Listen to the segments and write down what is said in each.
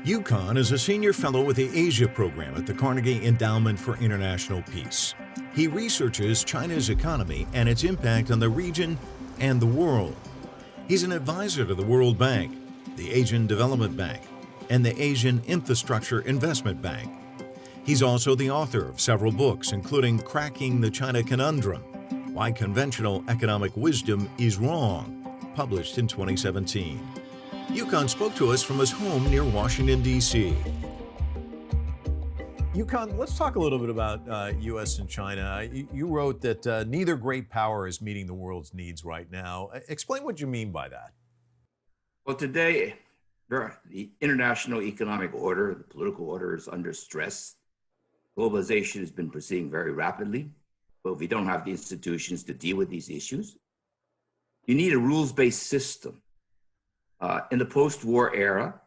Yukon is a senior fellow with the Asia program at the Carnegie Endowment for International Peace. He researches China's economy and its impact on the region and the world. He's an advisor to the World Bank, the Asian Development Bank, and the Asian Infrastructure Investment Bank. He's also the author of several books, including Cracking the China Conundrum: Why Conventional Economic Wisdom is Wrong, published in 2017. Yukon spoke to us from his home near Washington, D.C. Yukon, let's talk a little bit about U.S. and China. You wrote that neither great power is meeting the world's needs right now. Explain what you mean by that. Well, today, the international economic order, the political order, is under stress. Globalization has been proceeding very rapidly, but if we don't have the institutions to deal with these issues, you need a rules-based system. In the post-war era,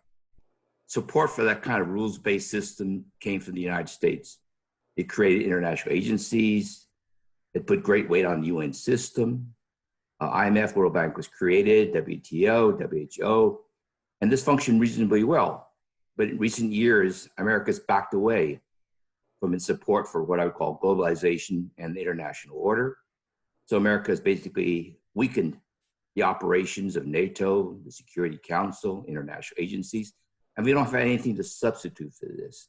support for that kind of rules-based system came from the United States. It created international agencies. It put great weight on the UN system. IMF, World Bank was created, WTO, WHO, and this functioned reasonably well. But in recent years, America's backed away from its support for what I would call globalization and the international order. So America has basically weakened the operations of NATO, the Security Council, international agencies, and we don't have anything to substitute for this.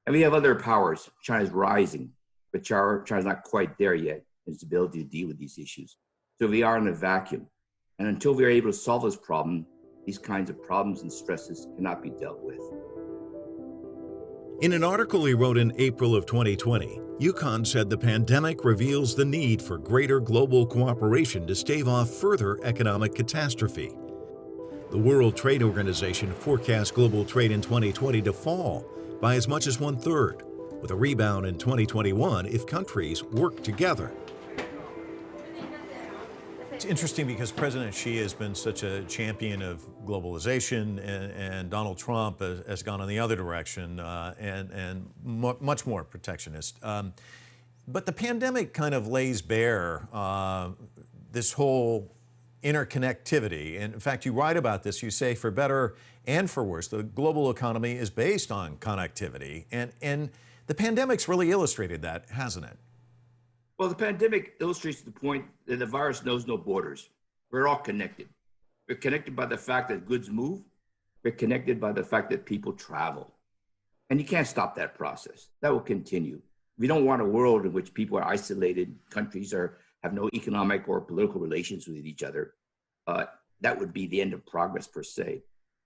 And we have other powers. China's rising, but China's not quite there yet in its ability to deal with these issues. So we are in a vacuum. And until we are able to solve this problem, these kinds of problems and stresses cannot be dealt with. In an article he wrote in April of 2020, Yukon said the pandemic reveals the need for greater global cooperation to stave off further economic catastrophe. The World Trade Organization forecasts global trade in 2020 to fall by as much as 1/3, with a rebound in 2021 if countries work together. It's interesting because President Xi has been such a champion of globalization, and Donald Trump has gone in the other direction and much more protectionist. But the pandemic kind of lays bare this whole interconnectivity. And in fact, you write about this. You say, for better and for worse, the global economy is based on connectivity. And the pandemic's really illustrated that, hasn't it? Well, the pandemic illustrates the point that the virus knows no borders. We're all connected. We're connected by the fact that goods move. We're connected by the fact that people travel. And you can't stop that process. That will continue. We don't want a world in which people are isolated, countries have no economic or political relations with each other. That would be the end of progress per se.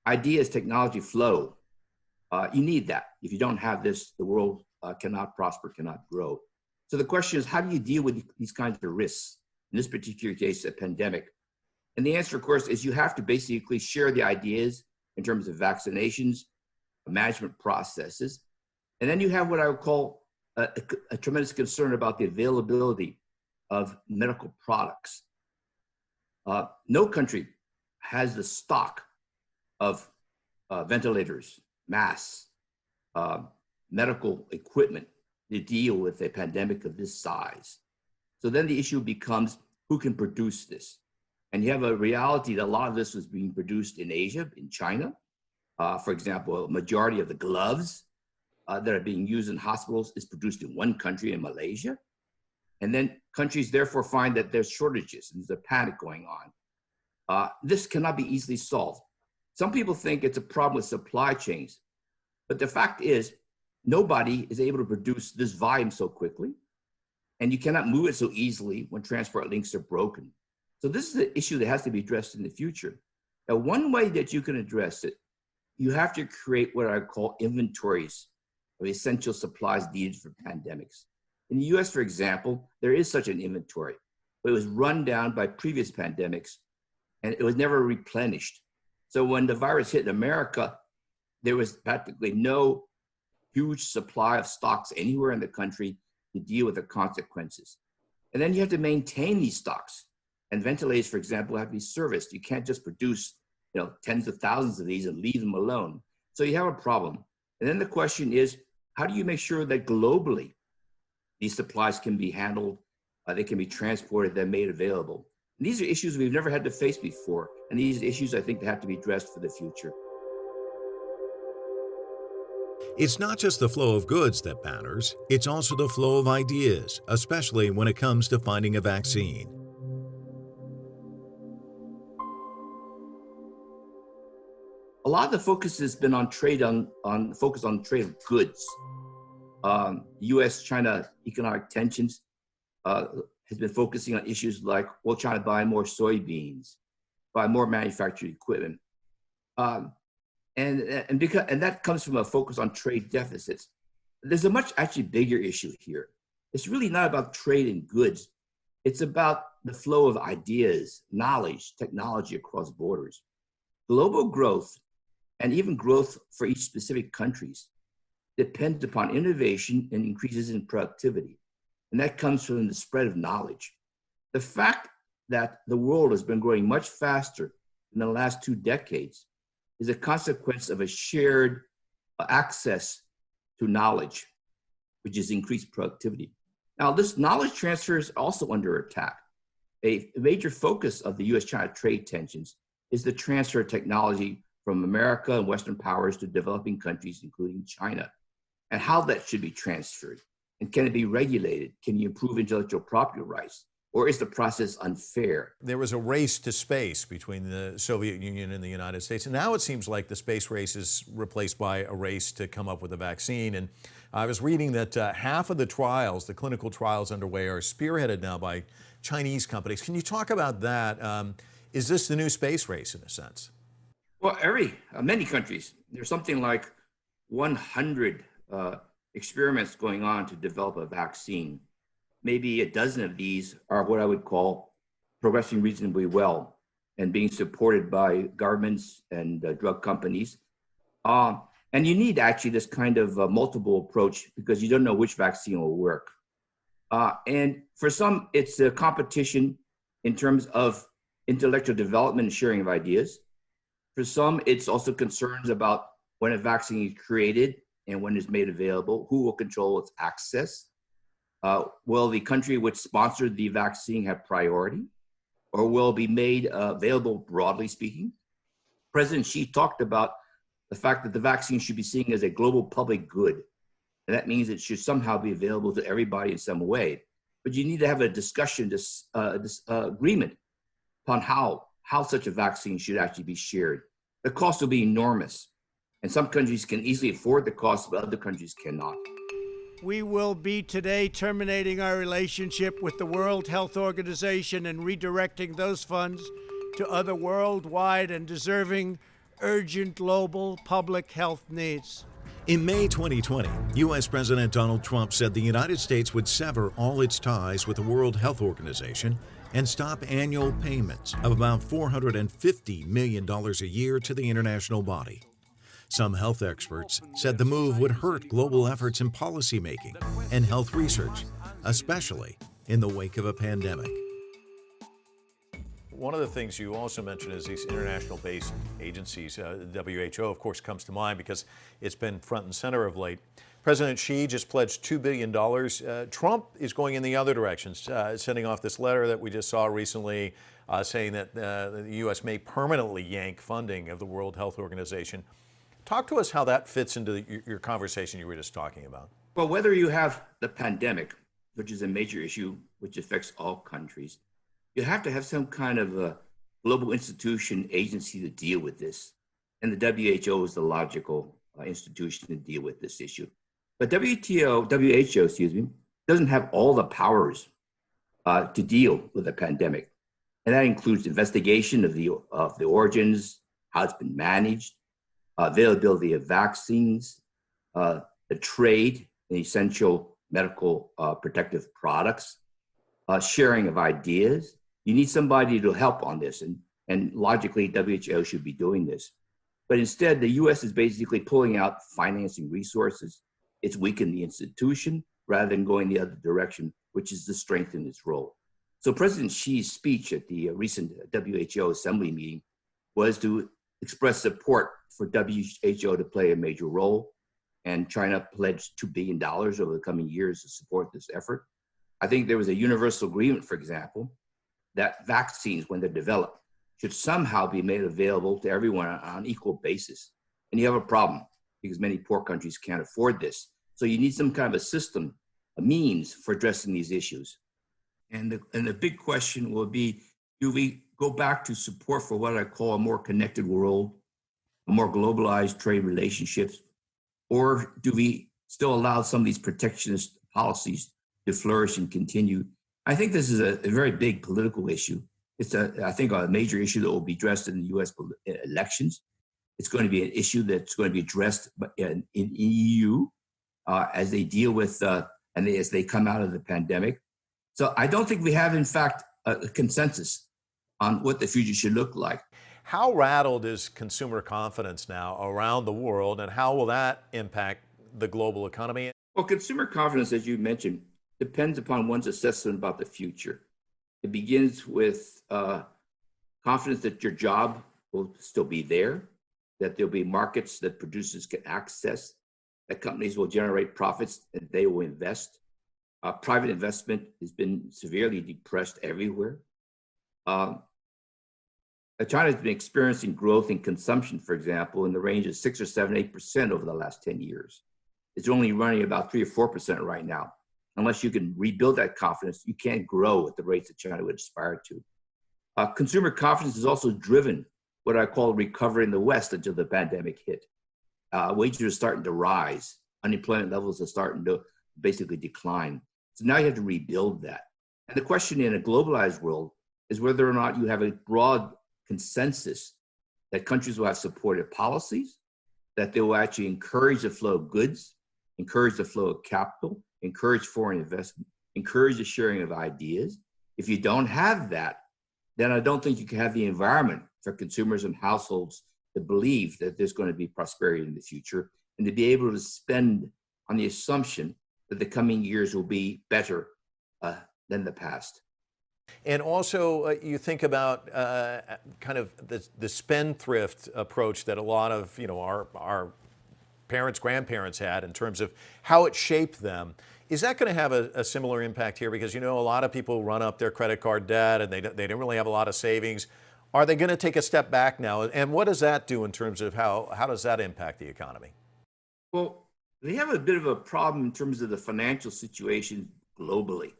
Ideas, technology flow. You need that. If you don't have this, the world cannot prosper, cannot grow. So the question is, how do you deal with these kinds of risks? In this particular case, a pandemic. And the answer, of course, is you have to basically share the ideas in terms of vaccinations, management processes. And then you have what I would call a tremendous concern about the availability of medical products. No country has the stock of ventilators, masks, medical equipment to deal with a pandemic of this size. So then the issue becomes, who can produce this? And you have a reality that a lot of this was being produced in Asia, in China. For example, a majority of the gloves that are being used in hospitals is produced in one country, in Malaysia. And then countries therefore find that there's shortages and there's a panic going on. This cannot be easily solved. Some people think it's a problem with supply chains, but the fact is, nobody is able to produce this volume so quickly, and you cannot move it so easily when transport links are broken. So this is an issue that has to be addressed in the future. Now, one way that you can address it, you have to create what I call inventories of essential supplies needed for pandemics. In the US, for example, there is such an inventory, but it was run down by previous pandemics, and it was never replenished. So when the virus hit America, there was practically no huge supply of stocks anywhere in the country to deal with the consequences. And then you have to maintain these stocks. And ventilators, for example, have to be serviced. You can't just produce tens of thousands of these and leave them alone. So you have a problem. And then the question is, how do you make sure that globally these supplies can be handled, they can be transported, they're made available? And these are issues we've never had to face before. And these issues, I think, have to be addressed for the future. It's not just the flow of goods that matters, it's also the flow of ideas, especially when it comes to finding a vaccine. A lot of the focus has been on trade focus on trade of goods. U.S.-China economic tensions has been focusing on issues like, will China buy more soybeans, buy more manufactured equipment, and that comes from a focus on trade deficits. There's a much actually bigger issue here. It's really not about trade in goods. It's about the flow of ideas, knowledge, technology across borders. Global growth, and even growth for each specific countries, depends upon innovation and increases in productivity. And that comes from the spread of knowledge. The fact that the world has been growing much faster in the last 2 decades is a consequence of a shared access to knowledge, which is increased productivity. Now, this knowledge transfer is also under attack. A major focus of the US-China trade tensions is the transfer of technology from America and Western powers to developing countries, including China, and how that should be transferred. And can it be regulated? Can you improve intellectual property rights? Or is the process unfair? There was a race to space between the Soviet Union and the United States. And now it seems like the space race is replaced by a race to come up with a vaccine. And I was reading that half of the trials, the clinical trials underway, are spearheaded now by Chinese companies. Can you talk about that? Is this the new space race in a sense? Well, many countries, there's something like 100 experiments going on to develop a vaccine. Maybe a dozen of these are what I would call progressing reasonably well and being supported by governments and drug companies. And you need actually this kind of multiple approach because you don't know which vaccine will work. And for some, it's a competition in terms of intellectual development and sharing of ideas. For some, it's also concerns about when a vaccine is created and when it's made available, who will control its access. Will the country which sponsored the vaccine have priority, or will it be made available broadly speaking? President Xi talked about the fact that the vaccine should be seen as a global public good. And that means it should somehow be available to everybody in some way. But you need to have a discussion, this agreement upon how such a vaccine should actually be shared. The cost will be enormous. And some countries can easily afford the cost, but other countries cannot. We will be today terminating our relationship with the World Health Organization and redirecting those funds to other worldwide and deserving urgent global public health needs. In May 2020, U.S. President Donald Trump said the United States would sever all its ties with the World Health Organization and stop annual payments of about $450 million a year to the international body. Some health experts said the move would hurt global efforts in policymaking and health research, especially in the wake of a pandemic. One of the things you also mentioned is these international-based agencies. WHO, of course, comes to mind because it's been front and center of late. President Xi just pledged $2 billion. Trump is going in the other direction, sending off this letter that we just saw recently saying that the U.S. may permanently yank funding of the World Health Organization. Talk to us how that fits into your conversation you were just talking about. Well, whether you have the pandemic, which is a major issue which affects all countries, you have to have some kind of a global institution, agency to deal with this. And the WHO is the logical institution to deal with this issue. But WHO, doesn't have all the powers to deal with the pandemic. And that includes investigation of the origins, how it's been managed, availability of vaccines, the trade in essential medical protective products, sharing of ideas. You need somebody to help on this, and logically, WHO should be doing this. But instead, the US is basically pulling out financing resources. It's weakened the institution rather than going the other direction, which is to strengthen its role. So President Xi's speech at the recent WHO assembly meeting was to express support for WHO to play a major role, and China pledged $2 billion over the coming years to support this effort. I think there was a universal agreement, for example, that vaccines, when they're developed, should somehow be made available to everyone on an equal basis. And you have a problem. because many poor countries can't afford this. So you need some kind of a system, a means for addressing these issues. And the big question will be, do we go back to support for what I call a more connected world, a more globalized trade relationships, or do we still allow some of these protectionist policies to flourish and continue? I think this is a very big political issue. It's I think a major issue that will be addressed in the U.S. elections. It's going to be an issue that's going to be addressed in EU as they deal with and as they come out of the pandemic. So I don't think we have, in fact, a consensus on what the future should look like. How rattled is consumer confidence now around the world, and how will that impact the global economy? Well, consumer confidence, as you mentioned, depends upon one's assessment about the future. It begins with confidence that your job will still be there, that there'll be markets that producers can access, that companies will generate profits, and they will invest. Private investment has been severely depressed everywhere. China has been experiencing growth in consumption, for example, in the range of 6 or 7, 8% over the last 10 years. It's only running about 3 or 4% right now. Unless you can rebuild that confidence, you can't grow at the rates that China would aspire to. Consumer confidence has also driven what I call recovery in the West until the pandemic hit. Wages are starting to rise. Unemployment levels are starting to basically decline. So now you have to rebuild that. And the question in a globalized world is whether or not you have a broad consensus that countries will have supportive policies, that they will actually encourage the flow of goods, encourage the flow of capital, encourage foreign investment, encourage the sharing of ideas. If you don't have that, then I don't think you can have the environment for consumers and households to believe that there's going to be prosperity in the future and to be able to spend on the assumption that the coming years will be better than the past. And also, you think about kind of the spendthrift approach that a lot of our parents, grandparents had in terms of how it shaped them. Is that going to have a similar impact here? Because a lot of people run up their credit card debt and they don't really have a lot of savings. Are they going to take a step back now? And what does that do in terms of how does that impact the economy? Well, they have a bit of a problem in terms of the financial situation globally.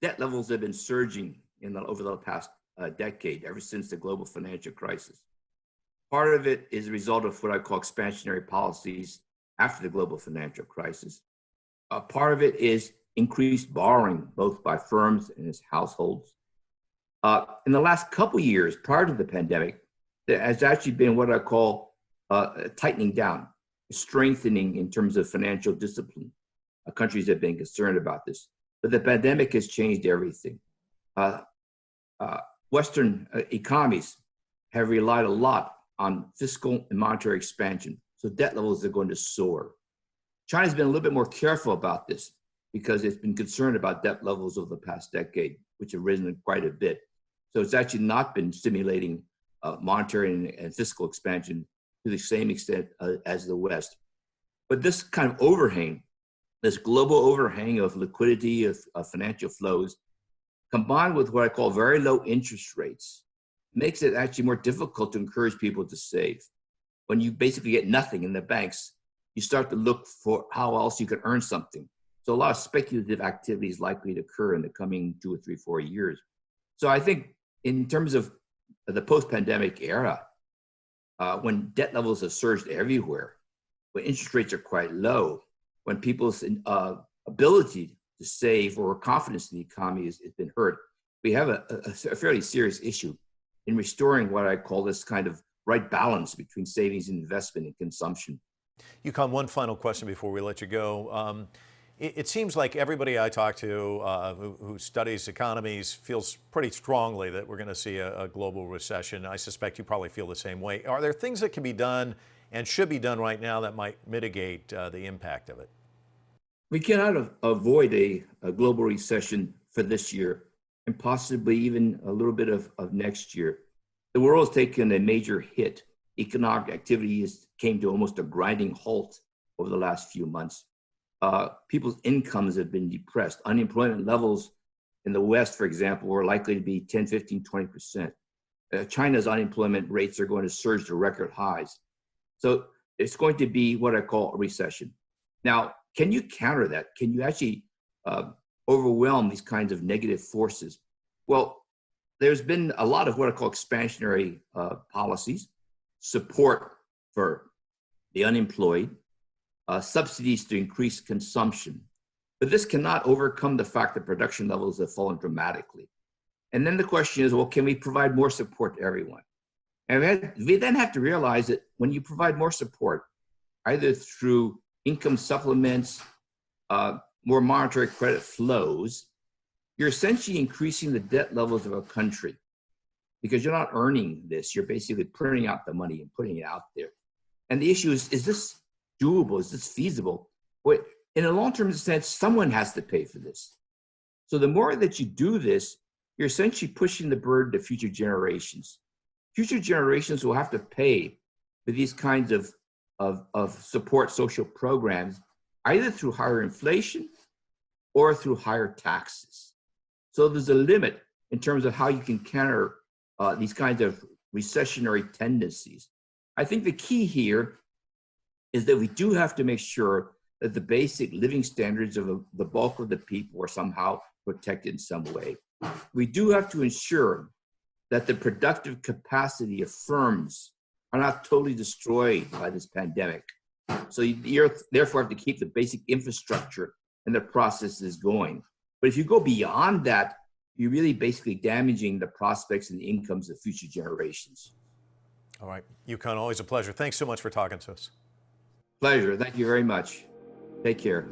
Debt levels have been surging over the past decade, ever since the global financial crisis. Part of it is a result of what I call expansionary policies after the global financial crisis. Part of it is increased borrowing, both by firms and as households. In the last couple of years, prior to the pandemic, there has actually been what I call tightening down, strengthening in terms of financial discipline. Countries have been concerned about this. But the pandemic has changed everything. Western economies have relied a lot on fiscal and monetary expansion. So debt levels are going to soar. China's been a little bit more careful about this because it's been concerned about debt levels over the past decade, which have risen quite a bit. So it's actually not been stimulating monetary and fiscal expansion to the same extent as the West. But this kind of overhang, this global overhang of liquidity, of financial flows, combined with what I call very low interest rates, makes it actually more difficult to encourage people to save. When you basically get nothing in the banks, you start to look for how else you can earn something. So a lot of speculative activity is likely to occur in the coming 2 or 3, 4 years. So I think in terms of the post-pandemic era, when debt levels have surged everywhere, when interest rates are quite low, when people's ability to save or confidence in the economy has been hurt, we have a fairly serious issue in restoring what I call this kind of right balance between savings and investment and consumption. Yukon, one final question before we let you go. It seems like everybody I talk to who studies economies feels pretty strongly that we're going to see a global recession. I suspect you probably feel the same way. Are there things that can be done and should be done right now that might mitigate the impact of it? We cannot avoid a global recession for this year and possibly even a little bit of next year. The world has taken a major hit. Economic activity came to almost a grinding halt over the last few months. People's incomes have been depressed. Unemployment levels in the West, for example, are likely to be 10, 15, 20%. China's unemployment rates are going to surge to record highs. So it's going to be what I call a recession. Now, can you counter that? Can you actually overwhelm these kinds of negative forces? Well, there's been a lot of what I call expansionary policies, support for the unemployed, subsidies to increase consumption. But this cannot overcome the fact that production levels have fallen dramatically. And then the question is, well, can we provide more support to everyone? And we then have to realize that when you provide more support, either through income supplements, more monetary credit flows, you're essentially increasing the debt levels of a country because you're not earning this. You're basically printing out the money and putting it out there. And the issue is this doable? Is this feasible? Well, in a long-term sense, someone has to pay for this. So the more that you do this, you're essentially pushing the burden to future generations. Future generations will have to pay for these kinds of support social programs, either through higher inflation or through higher taxes. So there's a limit in terms of how you can counter these kinds of recessionary tendencies. I think the key here is that we do have to make sure that the basic living standards of the bulk of the people are somehow protected in some way. We do have to ensure that the productive capacity of firms are not totally destroyed by this pandemic. So you therefore have to keep the basic infrastructure and the processes going. But if you go beyond that, you're really basically damaging the prospects and the incomes of future generations. All right, Yukon, always a pleasure. Thanks so much for talking to us. Pleasure. Thank you very much. Take care.